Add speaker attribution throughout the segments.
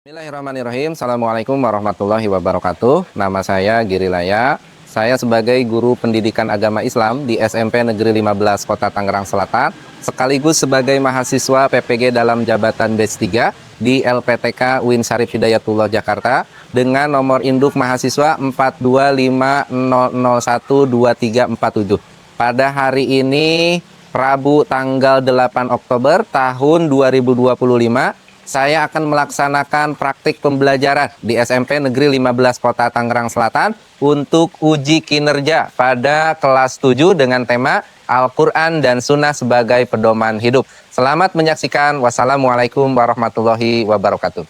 Speaker 1: Bismillahirrahmanirrahim. Assalamualaikum warahmatullahi wabarakatuh. Nama saya Giri Laya. Saya sebagai guru pendidikan agama Islam di SMP Negeri 15 Kota Tangerang Selatan, sekaligus sebagai mahasiswa PPG dalam jabatan BES 3 di LPTK UIN Syarif Hidayatullah Jakarta dengan nomor induk mahasiswa 42500012347. Pada hari ini, Rabu tanggal 8 Oktober tahun 2025, saya akan melaksanakan praktik pembelajaran di SMP Negeri 15 Kota Tangerang Selatan untuk uji kinerja pada kelas 7 dengan tema Al-Quran dan Sunnah sebagai pedoman hidup. Selamat menyaksikan. Wassalamualaikum warahmatullahi wabarakatuh.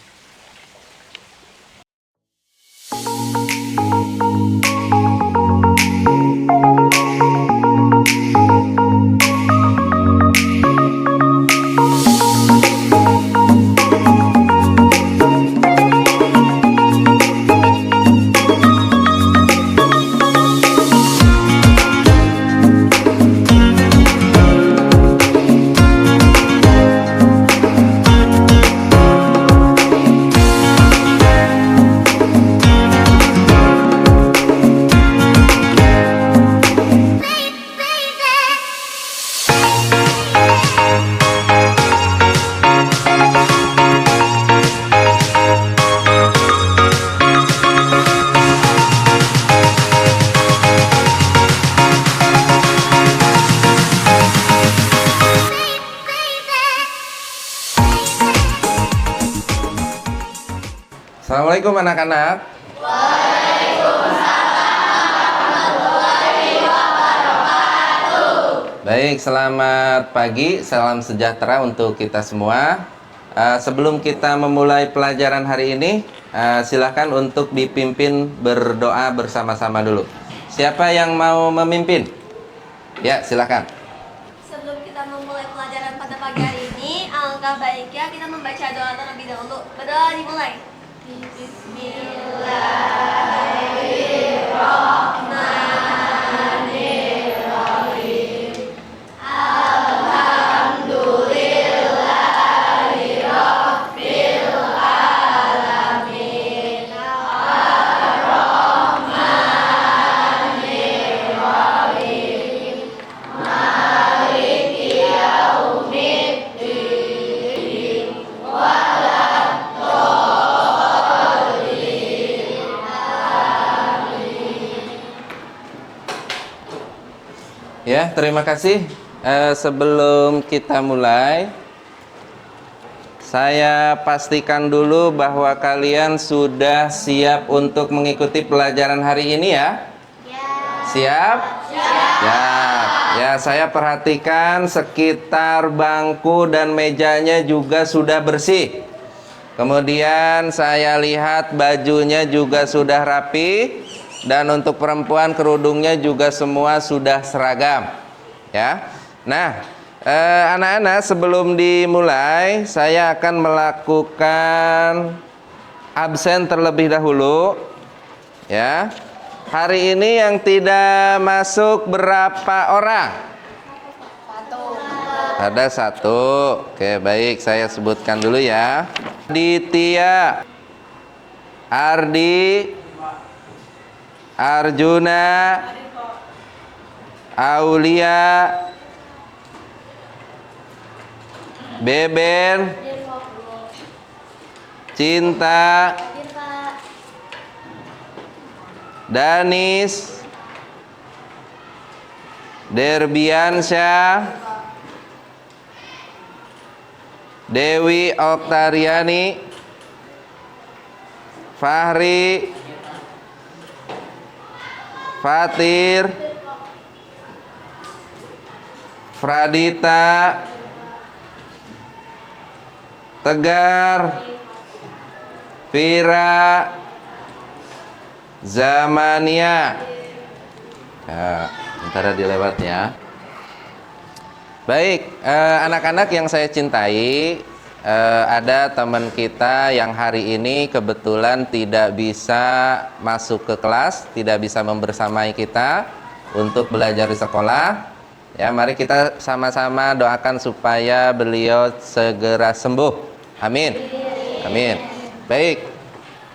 Speaker 1: Assalamualaikum anak-anak. Baik, selamat pagi, salam sejahtera untuk kita semua. Sebelum kita memulai pelajaran hari ini, silahkan untuk dipimpin berdoa bersama-sama dulu. Siapa yang mau memimpin? Ya, silahkan.
Speaker 2: Sebelum kita memulai pelajaran pada pagi hari ini, alangkah baiknya kita membaca doa terlebih dahulu. Berdoa dimulai. Bismillahirrahmanirrahim. Alhamdulillahirabbil alamin. Ar-Rahmanirrahim. Maliki yaumiddin.
Speaker 1: Ya, terima kasih. Sebelum kita mulai, saya pastikan dulu bahwa kalian sudah siap untuk mengikuti pelajaran hari ini ya? Siap? Ya, saya perhatikan sekitar bangku dan mejanya juga sudah bersih. Kemudian saya lihat bajunya juga sudah rapi. Dan untuk perempuan kerudungnya juga semua sudah seragam. Ya. Nah, anak-anak, sebelum dimulai saya akan melakukan absen terlebih dahulu. Ya. Hari ini yang tidak masuk berapa orang? Ada satu. Oke, baik, saya sebutkan dulu ya. Ditya, Ardi, Arjuna, Aulia, Beben, Cinta, Danis, Derbiansyah, Dewi Oktariani, Fahri, Fatir, Fradita, Tegar, Vira, Zamania. Ya, bentar dilewat ya. Baik, anak-anak yang saya cintai, ada teman kita yang hari ini kebetulan tidak bisa masuk ke kelas, tidak bisa membersamai kita untuk belajar di sekolah. Ya, mari kita sama-sama doakan supaya beliau segera sembuh. Amin. Amin. Baik,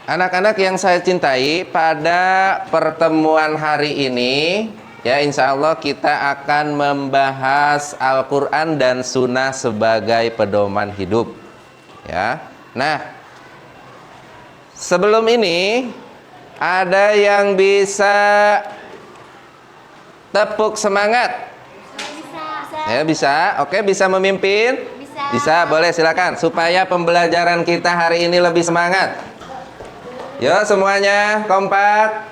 Speaker 1: anak-anak yang saya cintai, pada pertemuan hari ini, ya insya Allah kita akan membahas Al-Quran dan Sunnah sebagai pedoman hidup. Ya, nah sebelum ini ada yang bisa tepuk semangat? Ya bisa, oke, bisa memimpin? Bisa, boleh silakan supaya pembelajaran kita hari ini lebih semangat. Yuk semuanya kompak.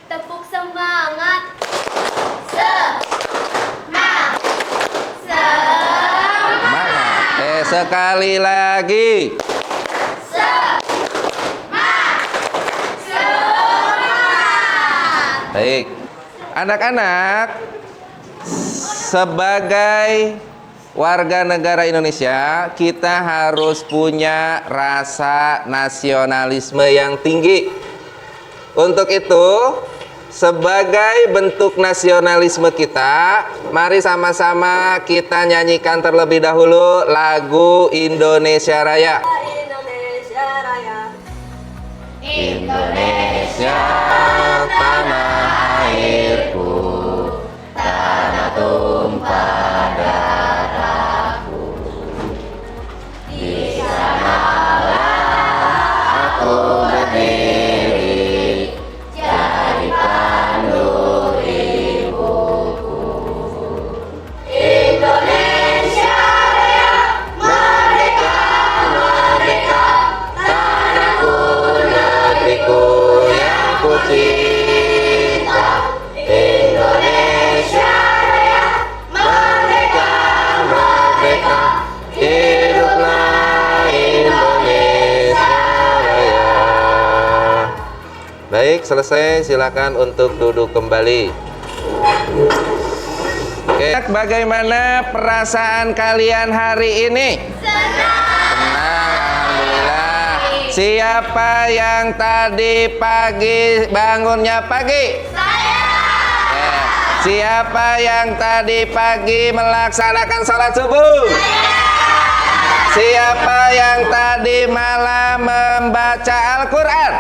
Speaker 2: Tepuk semangat. Semangat.
Speaker 1: Semangat. Sekali lagi.
Speaker 2: Semangat.
Speaker 1: Baik. Anak-anak, sebagai warga negara Indonesia, kita harus punya rasa nasionalisme yang tinggi. Untuk itu, sebagai bentuk nasionalisme kita, mari sama-sama kita nyanyikan terlebih dahulu lagu Indonesia Raya.
Speaker 2: Indonesia Raya.
Speaker 1: Indonesia tanah airku, tanah tumpah darahku. Di sanalah aku berdiri, jadi pandu ibuku.
Speaker 2: Indonesia Raya, merdeka, merdeka,
Speaker 1: Tanahku, negeriku yang ku cinta. Indonesia Raya, merdeka, merdeka, hiduplah Indonesia Raya. Baik, selesai. Silakan untuk duduk kembali. Oke, bagaimana perasaan kalian hari ini? Senang, alhamdulillah. Siapa yang tadi pagi bangunnya pagi? Siapa yang tadi pagi melaksanakan sholat subuh? Siapa yang tadi malam membaca Al-Quran?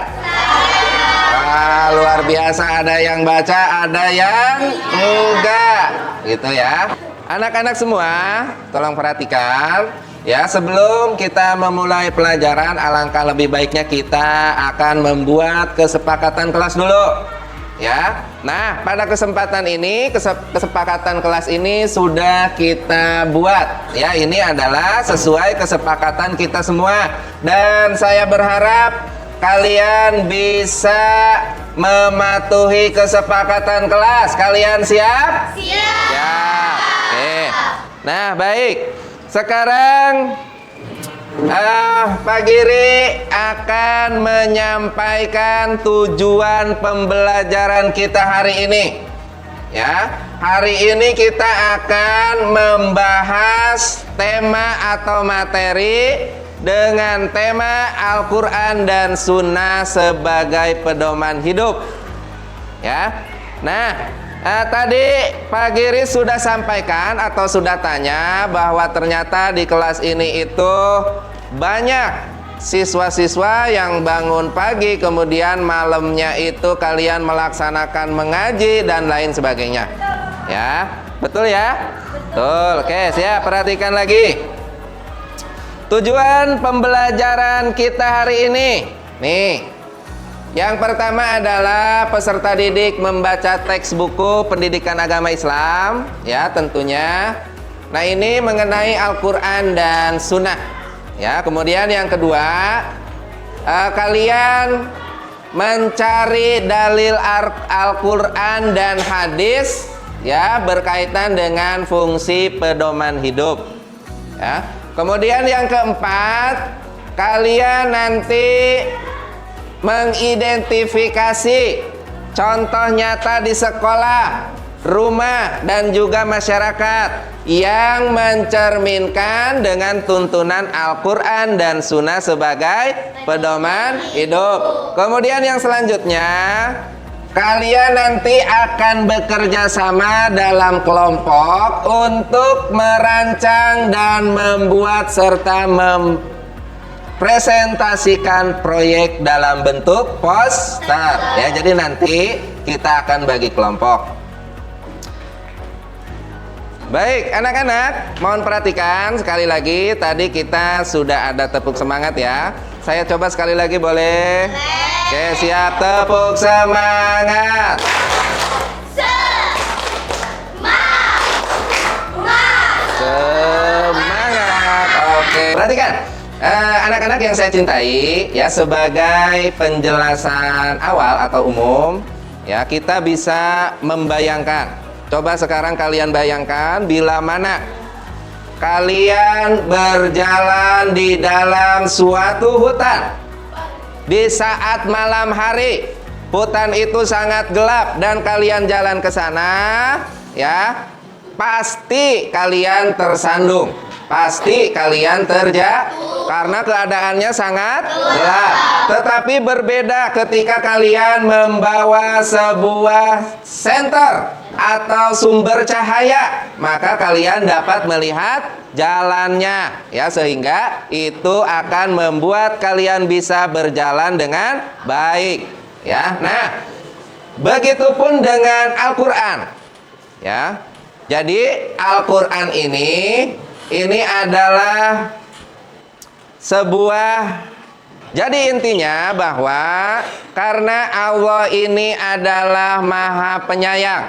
Speaker 1: Wah, luar biasa, ada yang baca, ada yang enggak, gitu ya. Anak-anak semua, tolong perhatikan ya, sebelum kita memulai pelajaran, alangkah lebih baiknya kita akan membuat kesepakatan kelas dulu. Ya, nah pada kesempatan ini, kesepakatan kelas ini sudah kita buat. Ya, ini adalah sesuai kesepakatan kita semua. Dan saya berharap kalian bisa mematuhi kesepakatan kelas. Kalian siap?
Speaker 2: Siap.
Speaker 1: Siap. Oke. Nah, baik. Sekarang Pak Giri akan menyampaikan tujuan pembelajaran kita hari ini. Ya, hari ini kita akan membahas tema atau materi dengan tema Al-Quran dan Sunnah sebagai pedoman hidup. Ya, nah tadi Pak Giri sudah sampaikan atau sudah tanya bahwa ternyata di kelas ini itu banyak siswa-siswa yang bangun pagi kemudian malamnya itu kalian melaksanakan mengaji dan lain sebagainya. Ya, betul ya? Betul. Oke, siap, perhatikan lagi. Tujuan pembelajaran kita hari ini. Nih. Yang pertama adalah peserta didik membaca teks buku pendidikan agama Islam, ya tentunya. Nah, ini mengenai Al-Quran dan Sunnah. Ya, kemudian yang kedua, kalian mencari dalil Al-Quran dan hadis, ya berkaitan dengan fungsi pedoman hidup. Ya. Kemudian yang keempat, kalian nanti mengidentifikasi contoh nyata di sekolah, rumah, dan juga masyarakat yang mencerminkan dengan tuntunan Al-Quran dan Sunnah sebagai pedoman hidup. Kemudian yang selanjutnya, kalian nanti akan bekerja sama dalam kelompok untuk merancang dan membuat serta presentasikan proyek dalam bentuk poster. Ya, jadi nanti kita akan bagi kelompok. Baik, anak-anak, mohon perhatikan sekali lagi. Tadi kita sudah ada tepuk semangat ya. Saya coba sekali lagi boleh? Oke, siap, tepuk semangat. Semangat. Oke, perhatikan. Anak-anak yang saya cintai, ya, sebagai penjelasan awal atau umum, ya, kita bisa membayangkan. Coba sekarang kalian bayangkan bila mana kalian berjalan di dalam suatu hutan di saat malam hari. Hutan itu sangat gelap dan kalian jalan ke sana, ya. Pasti kalian tersandung. Pasti kalian terjatuh karena keadaannya sangat gelap. Tetapi berbeda ketika kalian membawa sebuah senter atau sumber cahaya, maka kalian dapat melihat jalannya, ya, sehingga itu akan membuat kalian bisa berjalan dengan baik, ya. Nah, begitupun dengan Al-Qur'an, ya. Jadi Al-Qur'an ini adalah sebuah, jadi intinya bahwa karena Allah ini adalah Maha Penyayang,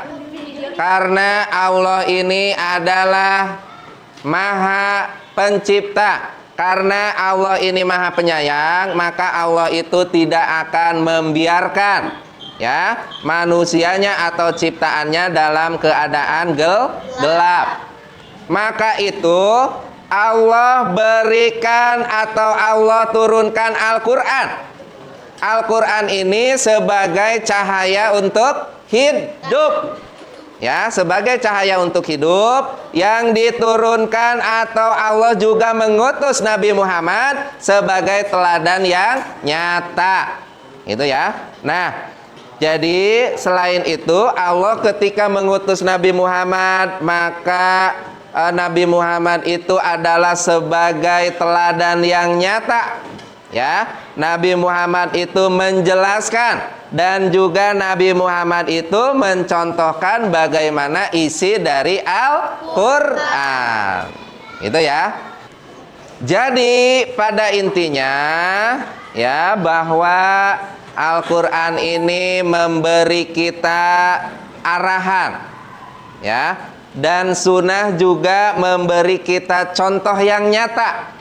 Speaker 1: karena Allah ini adalah Maha Pencipta, karena Allah ini Maha Penyayang, maka Allah itu tidak akan membiarkan, ya, manusianya atau ciptaannya dalam keadaan gelap. Maka itu Allah berikan atau Allah turunkan Al-Qur'an. Al-Qur'an ini sebagai cahaya untuk hidup, ya, sebagai cahaya untuk hidup yang diturunkan, atau Allah juga mengutus Nabi Muhammad sebagai teladan yang nyata. Itu ya. Nah, jadi selain itu Allah ketika mengutus Nabi Muhammad, maka Nabi Muhammad itu adalah sebagai teladan yang nyata, ya. Nabi Muhammad itu menjelaskan dan juga Nabi Muhammad itu mencontohkan bagaimana isi dari Al-Qur'an. Itu ya. Jadi pada intinya, ya, bahwa Al-Qur'an ini memberi kita arahan, ya. Dan sunnah juga memberi kita contoh yang nyata,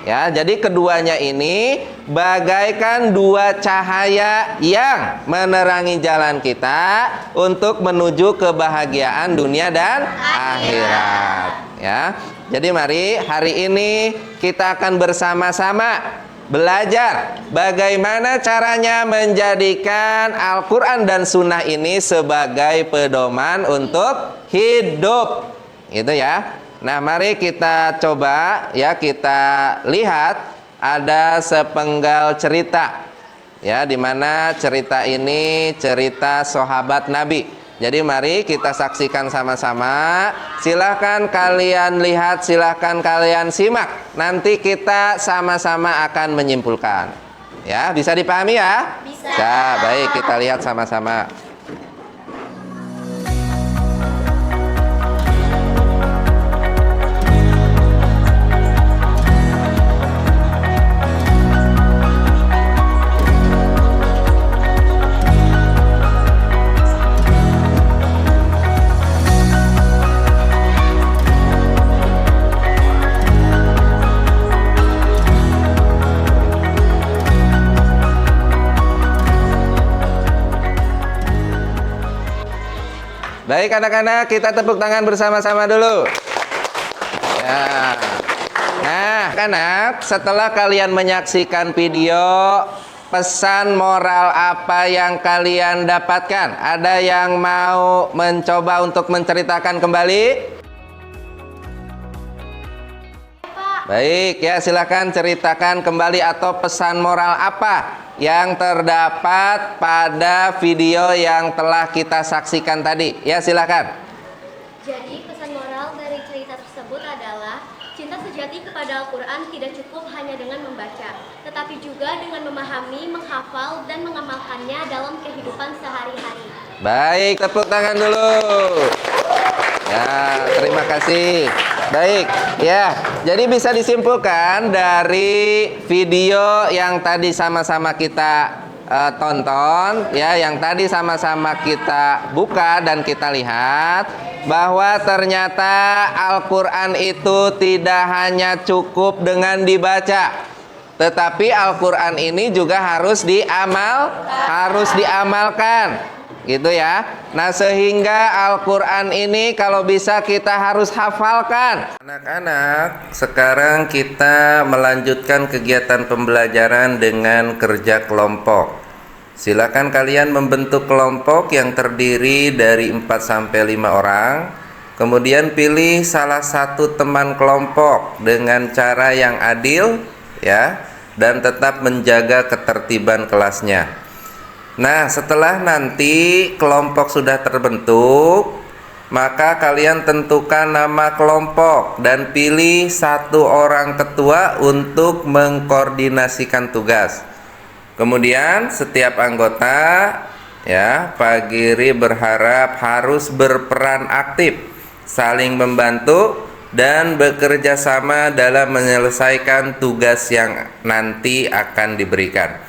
Speaker 1: ya. Jadi keduanya ini bagaikan dua cahaya yang menerangi jalan kita untuk menuju kebahagiaan dunia dan akhirat, ya. Jadi mari hari ini kita akan bersama-sama belajar bagaimana caranya menjadikan Al-Qur'an dan Sunnah ini sebagai pedoman untuk hidup, gitu ya. Nah, mari kita coba, ya, kita lihat ada sepenggal cerita, ya, dimana cerita ini cerita sahabat Nabi. Jadi mari kita saksikan sama-sama. Silahkan kalian lihat, silahkan kalian simak. Nanti kita sama-sama akan menyimpulkan. Ya, bisa dipahami ya?
Speaker 2: Bisa.
Speaker 1: Ya, baik, kita lihat sama-sama. Baik anak-anak, kita tepuk tangan bersama-sama dulu. Ya. Nah, anak, setelah kalian menyaksikan video, pesan moral apa yang kalian dapatkan? Ada yang mau mencoba untuk menceritakan kembali? Baik, ya, silakan ceritakan kembali, atau pesan moral apa yang terdapat pada video yang telah kita saksikan tadi. Ya, silakan.
Speaker 2: Jadi pesan moral dari cerita tersebut adalah cinta sejati sejati kepada Al-Quran tidak cukup hanya dengan membaca, tetapi juga dengan memahami, menghafal, dan mengamalkannya dalam kehidupan sehari-hari.
Speaker 1: Baik, tepuk tangan dulu. Ya, terima kasih. Baik, ya. Jadi bisa disimpulkan dari video yang tadi sama-sama kita tonton, ya, yang tadi sama-sama kita buka dan kita lihat bahwa ternyata Al-Quran itu tidak hanya cukup dengan dibaca, tetapi Al-Quran ini juga harus diamalkan, gitu ya. Nah, sehingga Al-Quran ini kalau bisa kita harus hafalkan. Anak-anak, sekarang kita melanjutkan kegiatan pembelajaran dengan kerja kelompok. Silakan kalian membentuk kelompok yang terdiri dari 4-5 orang. Kemudian pilih salah satu teman kelompok dengan cara yang adil, ya, dan tetap menjaga ketertiban kelasnya. Nah, setelah nanti kelompok sudah terbentuk, maka kalian tentukan nama kelompok dan pilih satu orang ketua untuk mengkoordinasikan tugas. Kemudian setiap anggota, ya, Pak Giri berharap harus berperan aktif, saling membantu dan bekerja sama dalam menyelesaikan tugas yang nanti akan diberikan.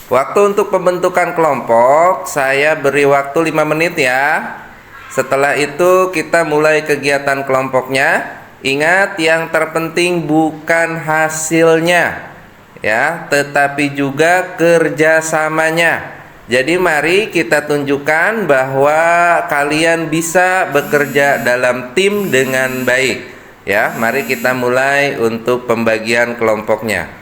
Speaker 1: Waktu untuk pembentukan kelompok saya beri waktu 5 menit ya. Setelah itu kita mulai kegiatan kelompoknya. Ingat, yang terpenting bukan hasilnya, ya, tetapi juga kerjasamanya. Jadi mari kita tunjukkan bahwa kalian bisa bekerja dalam tim dengan baik, ya. Mari kita mulai untuk pembagian kelompoknya.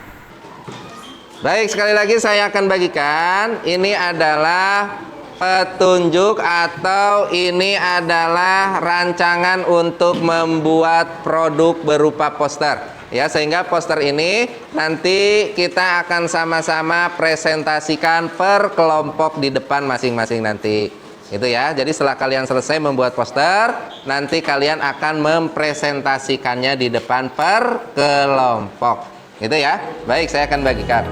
Speaker 1: Baik, sekali lagi saya akan bagikan. Ini adalah petunjuk atau ini adalah rancangan untuk membuat produk berupa poster, ya, sehingga poster ini nanti kita akan sama-sama presentasikan per kelompok di depan masing-masing nanti, itu ya. Jadi setelah kalian selesai membuat poster, nanti kalian akan mempresentasikannya di depan per kelompok, gitu ya. Baik, saya akan bagikan.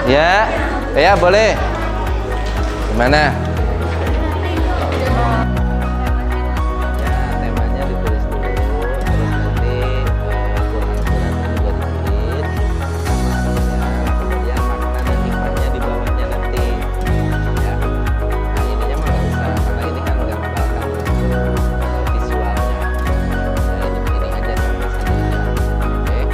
Speaker 1: Ya, ya boleh. Gimana? Ya, temanya ditulis dulu, terus nanti Quran-Qurannya juga ditulis, kemudian makna dan hikmahnya di bawahnya nanti. Ya, nah ininya mah nggak usah, karena ini kan gambar kan visualnya. Ya, ini aja sampai sini. Oke. Nah,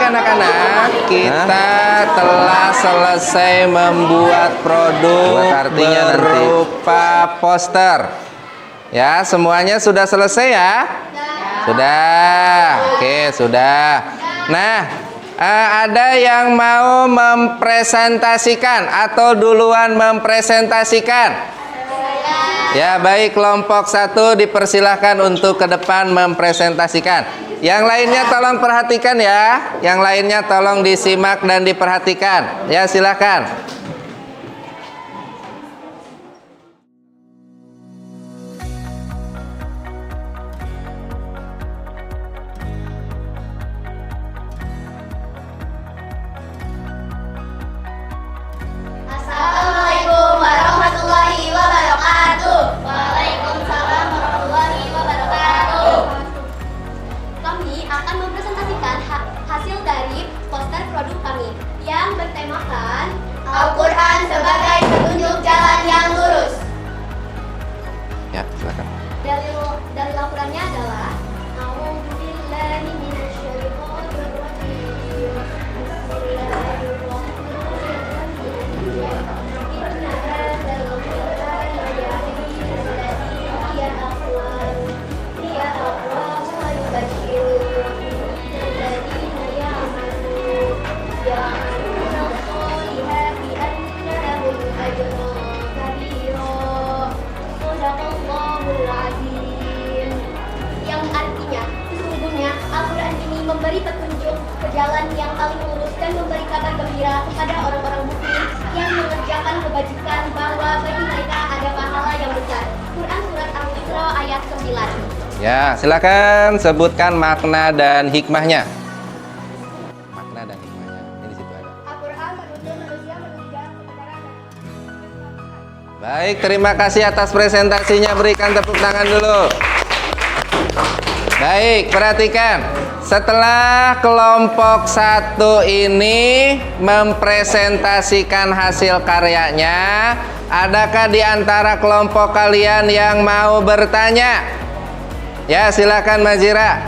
Speaker 1: anak-anak, kita telah selesai membuat produk berupa poster. Ya, semuanya sudah selesai ya? Sudah. Oke, sudah. Nah, ada yang mau mempresentasikan atau duluan mempresentasikan? Ya, baik, kelompok 1 dipersilahkan untuk ke depan mempresentasikan. Yang lainnya tolong perhatikan ya. Yang lainnya tolong disimak dan diperhatikan. Ya, silakan.
Speaker 2: Assalamualaikum warahmatullahi wabarakatuh. Waalaikumsalam warahmatullahi wabarakatuh. Kami akan mempresentasikan hasil dari poster produk kami yang bertemakan Al-Quran sebagai petunjuk jalan yang lurus.
Speaker 1: Ya, silakan.
Speaker 2: Dalil Al-Qurannya adalah A'udzubillahi minasyaitonir rajim. Yang artinya sesungguhnya Al-Quran ini memberi petunjuk ke jalan yang paling lurus dan memberi kabar gembira kepada orang-orang mukmin yang mengerjakan kebajikan bahwa bagi mereka ada pahala yang besar. Quran surat Al-Isra ayat 9.
Speaker 1: Ya, silakan sebutkan makna dan hikmahnya. Makna dan hikmahnya. Ini di situ ada.
Speaker 2: Al-Quran menuntun manusia menuju jalan kebenaran.
Speaker 1: Baik, terima kasih atas presentasinya. Berikan tepuk tangan dulu. Baik, perhatikan. Setelah kelompok 1 ini mempresentasikan hasil karyanya, adakah di antara kelompok kalian yang mau bertanya? Ya, silakan Mazira.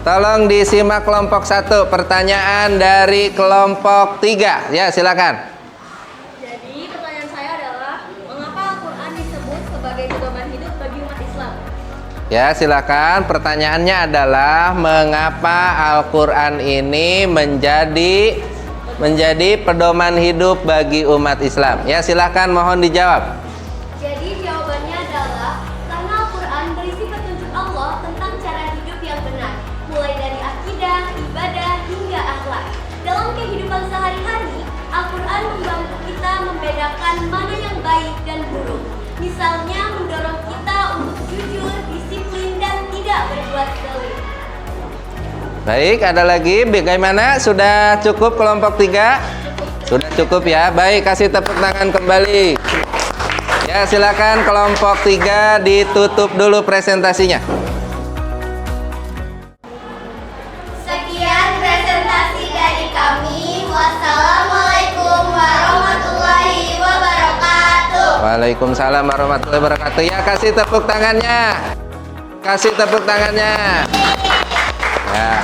Speaker 1: Tolong disimak kelompok 1. Pertanyaan dari kelompok 3. Ya, silakan.
Speaker 2: Jadi pertanyaan saya adalah mengapa Al-Quran disebut sebagai pedoman hidup bagi umat Islam?
Speaker 1: Ya, silakan. Pertanyaannya adalah mengapa Al-Quran ini menjadi pedoman hidup bagi umat Islam. Ya, silakan, mohon dijawab.
Speaker 2: Jadi jawabannya adalah karena Al-Quran berisi petunjuk Allah tentang cara hidup yang benar, mulai dari akidah, ibadah, hingga akhlak. Dalam kehidupan sehari-hari, Al-Quran membantu kita membedakan mana yang baik dan buruk. Misalnya mendorong kita untuk jujur, disiplin, dan tidak berbuat zalim.
Speaker 1: Baik, ada lagi. Bagaimana? Sudah cukup kelompok 3? Sudah cukup ya. Baik, kasih tepuk tangan kembali. Ya, silakan kelompok 3 ditutup dulu presentasinya.
Speaker 2: Sekian presentasi dari kami. Wassalamualaikum warahmatullahi wabarakatuh.
Speaker 1: Waalaikumsalam warahmatullahi wabarakatuh. Ya, kasih tepuk tangannya. Kasih tepuk tangannya. Ya.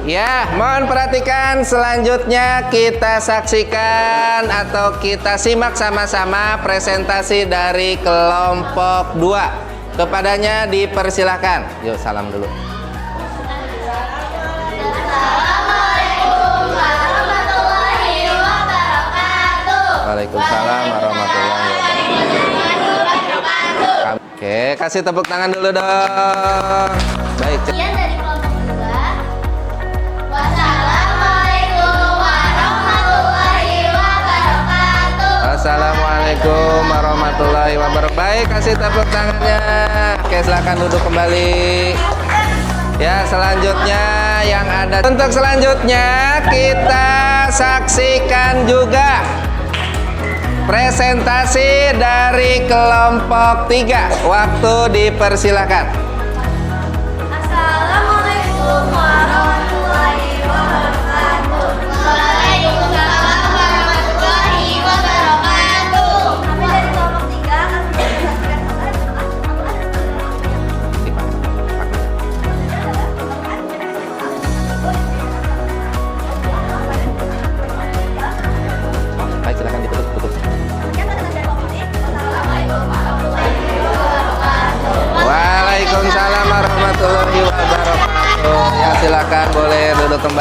Speaker 1: Ya, mohon perhatikan, selanjutnya kita saksikan atau kita simak sama-sama presentasi dari kelompok 2. Kepadanya dipersilahkan. Yuk, salam dulu.
Speaker 2: Assalamualaikum warahmatullahi wabarakatuh.
Speaker 1: Waalaikumsalam warahmatullahi wabarakatuh. Oke, kasih tepuk tangan dulu dong. Baik.
Speaker 2: Sekian dari kelompok 2. Wassalamualaikum warahmatullahi wabarakatuh.
Speaker 1: Assalamualaikum warahmatullahi wabarakatuh. Baik, kasih tepuk tangannya. Oke, silakan duduk kembali. Ya, selanjutnya yang ada. Untuk selanjutnya kita saksikan juga presentasi dari kelompok 3. Waktu dipersilakan.
Speaker 2: Assalamualaikum warahmatullahi wabarakatuh. Waalaikumsalam warahmatullahi wabarakatuh. Kami dari kelompok 3 akan menjelaskan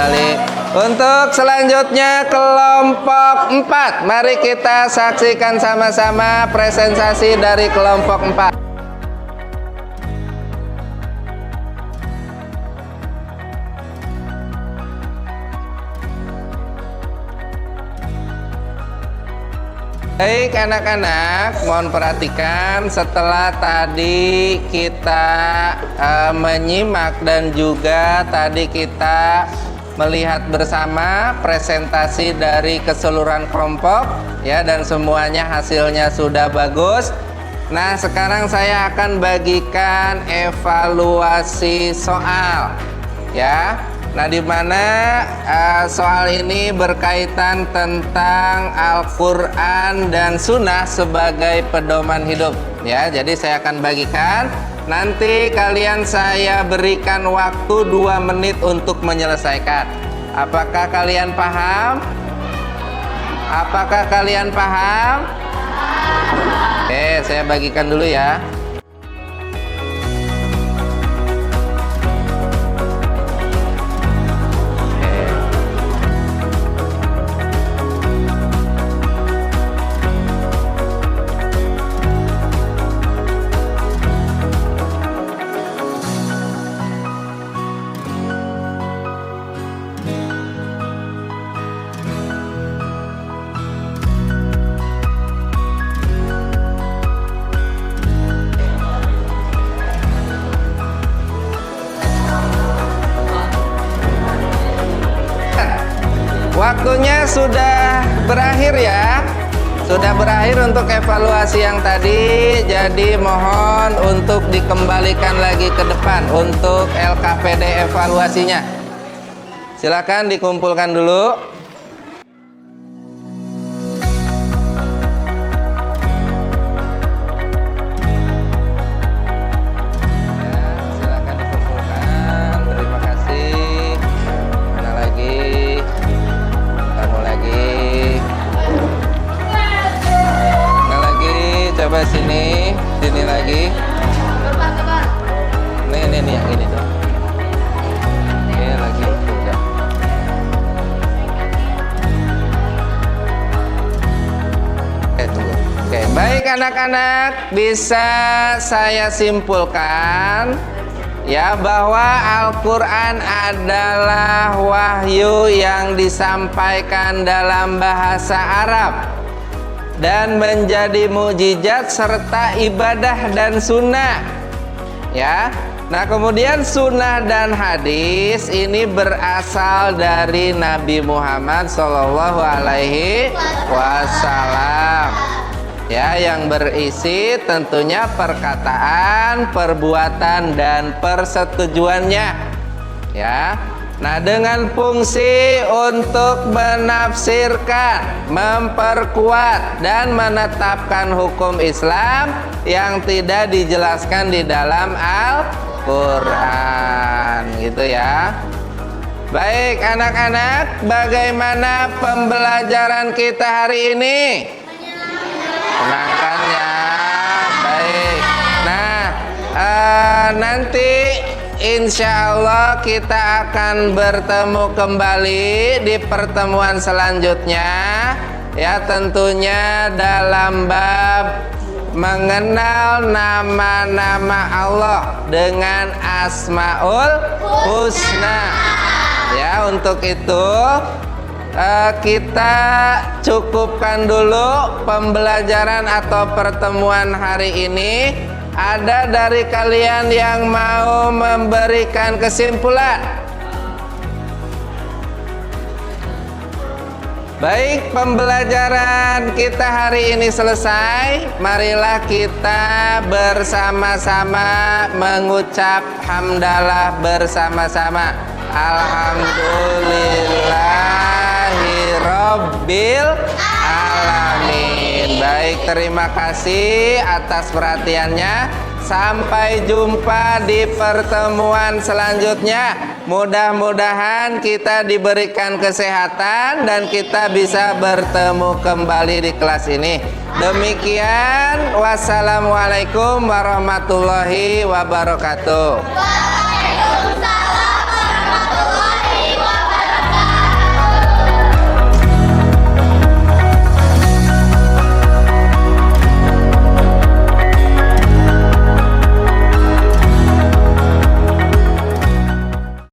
Speaker 1: kembali. Untuk selanjutnya kelompok 4. Mari kita saksikan sama-sama presentasi dari kelompok 4. Baik anak-anak, mohon perhatikan setelah tadi kita menyimak dan juga tadi kita melihat bersama presentasi dari keseluruhan kelompok ya, dan semuanya hasilnya sudah bagus. Nah, sekarang saya akan bagikan evaluasi soal ya. Nah, di mana soal ini berkaitan tentang Al-Quran dan Sunnah sebagai pedoman hidup ya. Jadi saya akan bagikan. Nanti kalian saya berikan waktu 2 menit untuk menyelesaikan. Apakah kalian paham? Apakah kalian paham? Oke, saya bagikan dulu ya. Waktunya sudah berakhir ya. Sudah berakhir untuk evaluasi yang tadi. Jadi mohon untuk dikembalikan lagi ke depan untuk LKPD evaluasinya. Silakan dikumpulkan dulu. Coba sini lagi. Nih yang ini tuh. Oke, lagi udah. Oke, tunggu. Oke, baik anak-anak, bisa saya simpulkan ya bahwa Al-Quran adalah wahyu yang disampaikan dalam bahasa Arab dan menjadi mukjizat serta ibadah dan sunnah ya. Nah, kemudian sunnah dan hadis ini berasal dari Nabi Muhammad Shallallahu Alaihi Wasallam ya, yang berisi tentunya perkataan, perbuatan dan persetujuannya ya. Nah, dengan fungsi untuk menafsirkan, memperkuat, dan menetapkan hukum Islam yang tidak dijelaskan di dalam Al-Quran, gitu ya. Baik anak-anak, bagaimana pembelajaran kita hari ini? Menyenangkan ya. Baik. Nah, nanti insya Allah kita akan bertemu kembali di pertemuan selanjutnya ya, tentunya dalam bab mengenal nama-nama Allah dengan Asmaul Husna ya. Untuk itu kita cukupkan dulu pembelajaran atau pertemuan hari ini. Ada dari kalian yang mau memberikan kesimpulan? Baik, pembelajaran kita hari ini selesai. Marilah kita bersama-sama mengucap hamdalah bersama-sama. Alhamdulillahirabbil alamin. Baik, terima kasih atas perhatiannya. Sampai jumpa di pertemuan selanjutnya. Mudah-mudahan kita diberikan kesehatan dan kita bisa bertemu kembali di kelas ini. Demikian, wassalamualaikum warahmatullahi wabarakatuh.